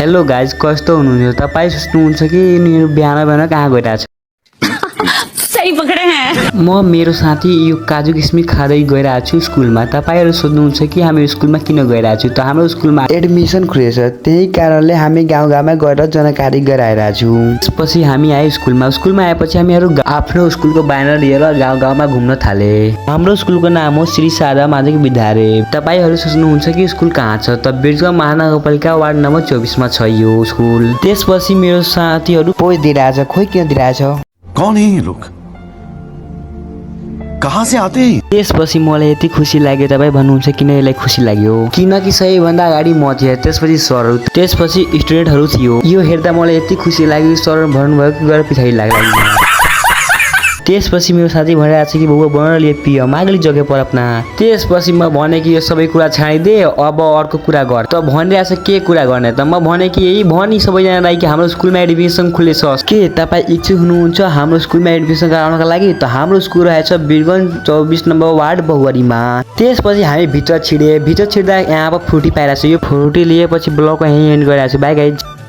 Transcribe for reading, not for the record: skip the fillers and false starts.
Hello guys, कस्तो हुनुहुन्छ तपाईँ? सोच्नुहुन्छ कि यिनीहरू बिहान बिहान कहाँ गइरहेछ? सही पकड़े हैं। म मेरो साथी यो काजु किसमिस खाँदै गइरहेको छु स्कुलमा। तपाईँहरू सोध्नुहुन्छ कि हामी स्कुलमा किन गइरहेको छु? त हाम्रो स्कुलमा एडमिसन खुलेछ, त्यही कारणले हामी गाउँ गाउँमा गएर जानकारी गराइरहेको छौँ। त्यसपछि हामी आयो स्कुलमा आएपछि हामीहरू आफ्नो स्कुलको ब्यानर लिएर गाउँ गाउँमा घुम्न थाले। हाम्रो स्कुलको नाम हो श्री शारदा माध्यमिक विद्यालय। तपाईँहरू सोच्नुहुन्छ कि स्कुल कहाँ छ? त बिरगञ्ज महानगरपालिका वार्ड नम्बर 24 मा छ यो स्कुल। त्यसपछि मेरो साथीहरू पोज दिइरहेछ। खोइ किन दिइरहेछ? कौन है ये लोग? कहाँ से आते हैं? त्यसपछि मलाई यति खुसी लाग्यो। तपाईँ भन्नुहुन्छ किन यसलाई खुसी लाग्यो? किनकि सबैभन्दा अगाडि म थिएँ, त्यसपछि सरहरू, त्यसपछि स्टुडेन्टहरू थियो। यो हेर्दा मलाई यति खुसी लाग्यो। सर भन्नुभयो गएर पछाडि लाग्ला। त्यसपछि मेरो साथी भनिरहेको छ कि बउवा बन लिए पियो मागली जग्गा पर अपना। त्यसपछि म भने कि यो सबै कुरा छाडिदे, अब अर्को कुरा गर। त भनिरहेको छ के कुरा गर्ने? त म भने कि यही भनी सबैजनालाई कि हाम्रो स्कुलमा एडमिसन खुलेछ। के तपाईँ इच्छुक हुनुहुन्छ हाम्रो स्कुलमा एडमिसन गराउनका लागि? त हाम्रो स्कुल रहेछ बिरगञ्ज 24 नम्बर वार्ड बहुवरीमा। त्यसपछि हामी भित्र छिर्दा यहाँ अब फ्रुटी पाइरहेको छ। यो फ्रुटी लिएपछि ब्लगको यहीँ एन्ड गरिरहेको छु। By guys.